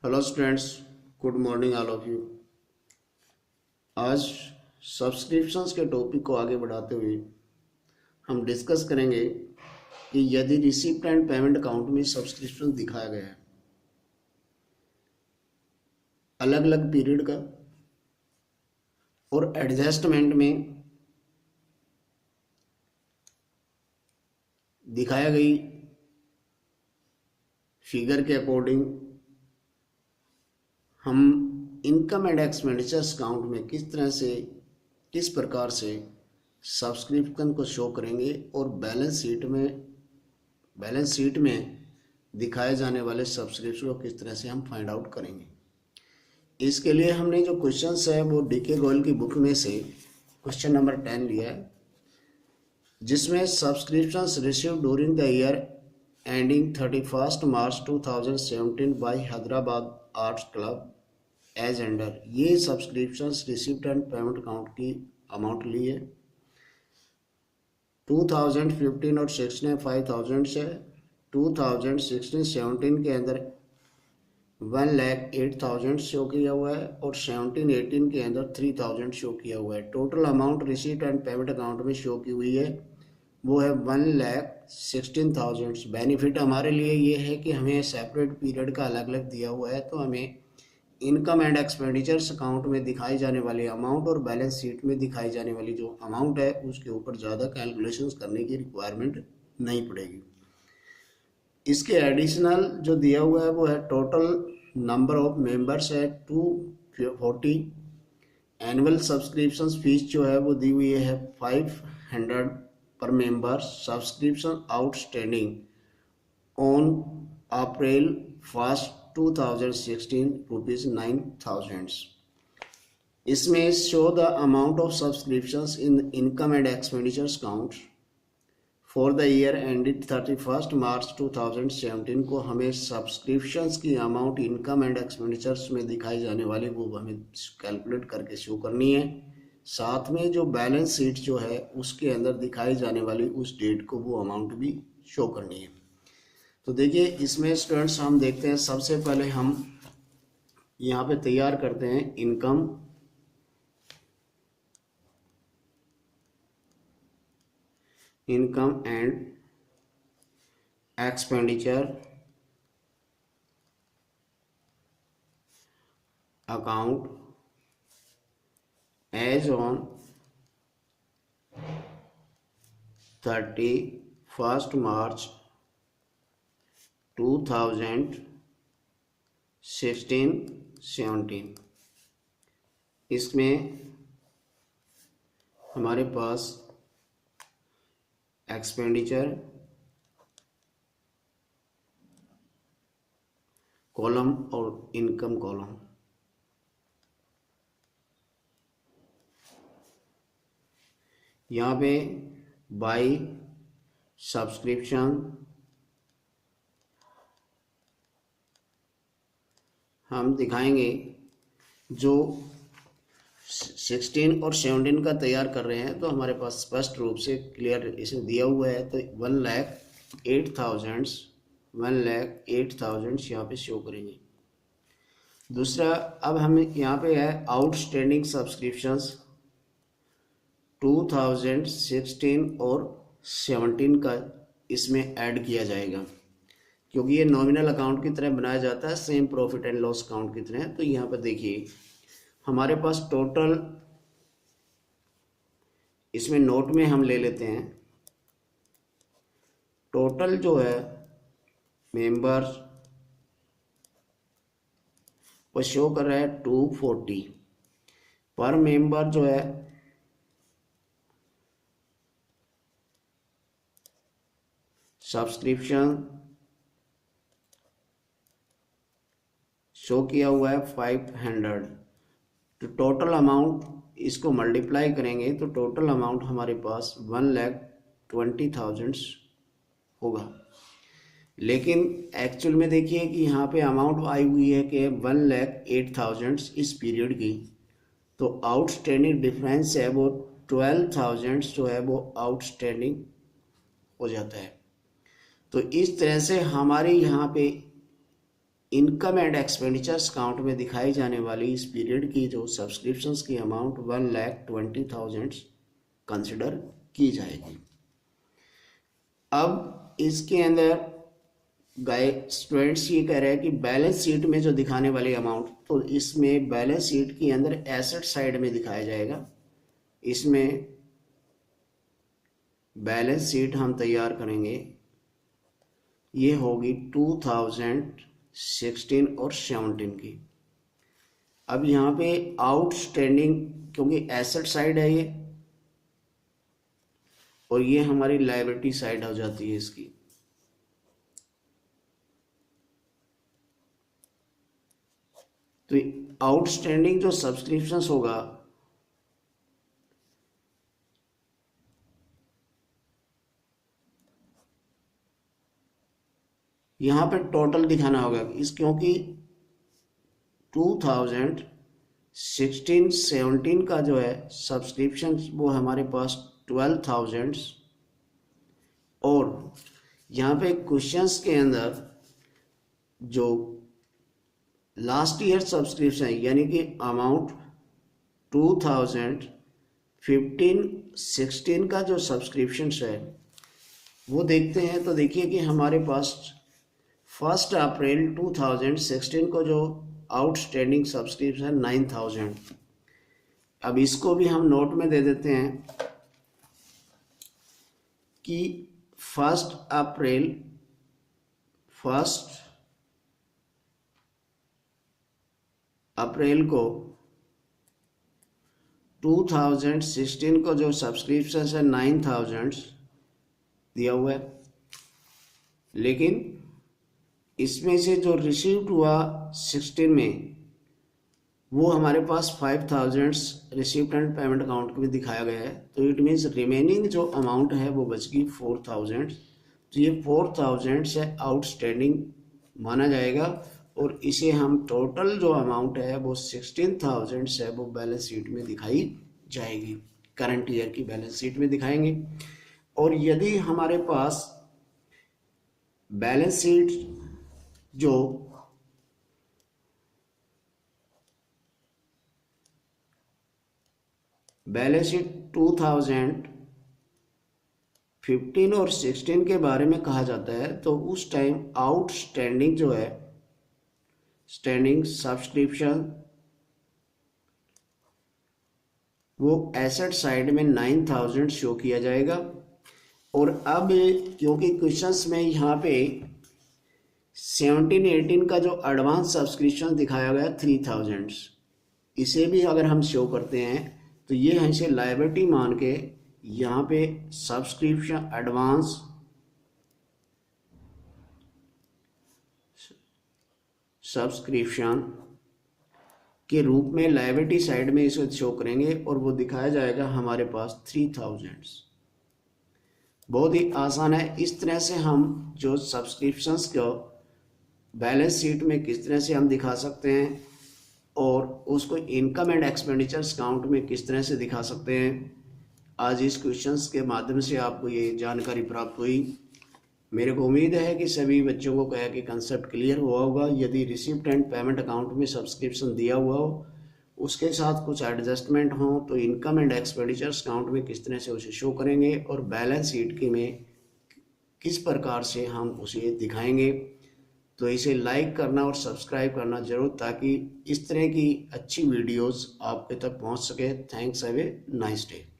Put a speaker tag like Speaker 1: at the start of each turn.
Speaker 1: Hello students, good morning all of you. आज subscriptions के topic को आगे बढ़ाते हुए हम डिस्कस करेंगे कि यदि रिसिप्ट एंड पेमेंट अकाउंट में सब्सक्रिप्शन दिखाया गया है अलग अलग पीरियड का और एडजस्टमेंट में दिखाया गई फिगर के अकॉर्डिंग हम इनकम एंड एक्सपेंडिचर्स अकाउंट में किस प्रकार से सब्सक्रिप्शन को शो करेंगे और बैलेंस शीट में दिखाए जाने वाले सब्सक्रिप्शन को किस तरह से हम फाइंड आउट करेंगे। इसके लिए हमने जो क्वेश्चंस है वो डीके गोयल की बुक में से क्वेश्चन नंबर 10 लिया है, जिसमें subscriptions received during the year ending 31 March 2017 by Hyderabad arts club as under. ये subscriptions receipt and payment account की अमाउंट ली है। 2015 और 16 5000 से 2016-17 के अंदर 1,08,000 शो किया हुआ है और 17-18 के अंदर 3,000 शो किया हुआ है। Total amount receipt and payment account में शो की हुई है वो है 1,16,000। बेनिफिट हमारे लिए ये है कि हमें सेपरेट पीरियड का अलग अलग दिया हुआ है, तो हमें इनकम एंड एक्सपेंडिचर्स अकाउंट में दिखाई जाने वाली अमाउंट और बैलेंस शीट में दिखाई जाने वाली जो अमाउंट है उसके ऊपर ज़्यादा कैलकुलेशंस करने की रिक्वायरमेंट नहीं पड़ेगी। इसके एडिशनल जो दिया हुआ है वो है टोटल नंबर ऑफ मेंबर्स है 240। एनुअल सब्सक्रिप्शन फीस जो है वो दी हुई है 500 पर member. Subscription outstanding on April 1 2016 ₹9,000। इसमें show the amount of subscriptions in income and expenditures account for the year ended 31 March 2017 को हमें सब्सक्रिप्शंस की अमाउंट इनकम एंड एक्सपेंडिचर्स में दिखाई जाने वाली वो हमें कैलकुलेट करके शो करनी है। साथ में जो बैलेंस शीट जो है उसके अंदर दिखाई जाने वाली उस डेट को वो अमाउंट भी शो करनी है। तो देखिए इसमें स्टूडेंट्स हम देखते हैं, सबसे पहले हम यहाँ पे तैयार करते हैं income and expenditure account as on 31 March 2016-17। इसमें हमारे पास एक्सपेंडिचर कॉलम और इनकम कॉलम। यहाँ पे बाय सब्सक्रिप्शन हम दिखाएंगे। जो 16 और 17 का तैयार कर रहे हैं तो हमारे पास स्पष्ट रूप से क्लियर इसमें दिया हुआ है, तो 1,08,000 यहाँ पे शो करेंगे। दूसरा, अब हमें यहाँ पे है आउटस्टैंडिंग सब्सक्रिप्शंस 2016 और 17 का इसमें ऐड किया जाएगा, क्योंकि ये नॉमिनल अकाउंट की तरह बनाया जाता है, same profit and loss account की तरह। तो यहाँ पर देखिए हमारे पास टोटल, इसमें नोट में हम ले लेते हैं, टोटल जो है मेंबर्स वो शो कर रहा है 240 पर मेंबर। जो है सब्सक्रिप्शन शो किया हुआ है 500। तो टोटल अमाउंट इसको मल्टीप्लाई करेंगे तो टोटल अमाउंट हमारे पास 1,20,000 होगा। लेकिन एक्चुअल में देखिए कि यहाँ पे अमाउंट आई हुई है कि 1,08,000 इस पीरियड की, तो आउटस्टैंडिंग डिफरेंस है वो 12,000 जो है वो आउटस्टैंडिंग हो जाता है। तो इस तरह से हमारे यहाँ पे इनकम एंड एक्सपेंडिचर्स अकाउंट में दिखाई जाने वाली इस पीरियड की जो सब्सक्रिप्शंस की अमाउंट 1,20,000 कंसिडर की जाएगी। अब इसके अंदर स्टूडेंट्स ये कह रहे हैं कि बैलेंस शीट में जो दिखाने वाली अमाउंट, तो इसमें बैलेंस शीट के अंदर एसेट साइड में दिखाया जाएगा। इसमें बैलेंस शीट हम तैयार करेंगे, ये होगी 2016 और 17 की। अब यहाँ पे आउटस्टैंडिंग, क्योंकि एसेट साइड है ये और ये हमारी लायबिलिटी साइड हो जाती है इसकी। तो आउटस्टैंडिंग जो सब्सक्रिप्शंस होगा, यहाँ पे टोटल दिखाना होगा इस, क्योंकि 2016-17 का जो है सब्सक्रिप्शन वो हमारे पास 12,000, और यहाँ पे क्वेश्चंस के अंदर जो लास्ट ईयर सब्सक्रिप्शन यानी कि अमाउंट 2015-16 का जो सब्सक्रिप्शन है वो देखते हैं। तो देखिए कि हमारे पास 1 अप्रैल 2016 को जो आउटस्टैंडिंग सब्सक्रिप्शन 9,000। अब इसको भी हम नोट में दे देते हैं कि 1 अप्रैल को 2016 को जो सब्सक्रिप्शन है 9,000 दिया हुआ है, लेकिन इसमें से जो रिसीव्ड हुआ 16 में वो हमारे पास 5,000 रिसीव्ड एंड पेमेंट अकाउंट में दिखाया गया है। तो इट मीन्स रिमेनिंग जो अमाउंट है वो बच गई 4,000। तो ये 4,000 से आउटस्टैंडिंग माना जाएगा और इसे हम टोटल जो अमाउंट है वो 16,000 से वो बैलेंस शीट में दिखाई जाएगी, करंट ईयर की बैलेंस शीट में दिखाएंगे। और यदि हमारे पास बैलेंस शीट जो बैलेंस शीट 2015 और 16 के बारे में कहा जाता है, तो उस टाइम आउटस्टैंडिंग जो है स्टैंडिंग सब्सक्रिप्शन वो एसेट साइड में 9,000 शो किया जाएगा। और अब क्योंकि क्वेश्चंस में यहाँ पे 17-18 का जो एडवांस सब्सक्रिप्शन दिखाया गया 3,000, इसे भी अगर हम शो करते हैं तो ये ऐसे लायबिलिटी मान के यहाँ पे सब्सक्रिप्शन एडवांस सब्सक्रिप्शन के रूप में लायबिलिटी साइड में इसे शो करेंगे और वो दिखाया जाएगा हमारे पास 3,000। बहुत ही आसान है। इस तरह से हम जो सब्सक्रिप्शंस को बैलेंस शीट में किस तरह से हम दिखा सकते हैं और उसको इनकम एंड एक्सपेंडिचर्स अकाउंट में किस तरह से दिखा सकते हैं, आज इस क्वेश्चंस के माध्यम से आपको ये जानकारी प्राप्त हुई। मेरे को उम्मीद है कि सभी बच्चों को कहा कि कंसेप्ट क्लियर हुआ होगा। यदि रिसिप्ट एंड पेमेंट अकाउंट में सब्सक्रिप्शन दिया हुआ हो, उसके साथ कुछ एडजस्टमेंट हो, तो इनकम एंड एक्सपेंडिचर्स अकाउंट में किस तरह से उसे शो करेंगे और बैलेंस शीट की में किस प्रकार से हम उसे दिखाएंगे। तो इसे लाइक करना और सब्सक्राइब करना जरूर, ताकि इस तरह की अच्छी वीडियोस आपके तक पहुंच सके। Thanks, have a nice day.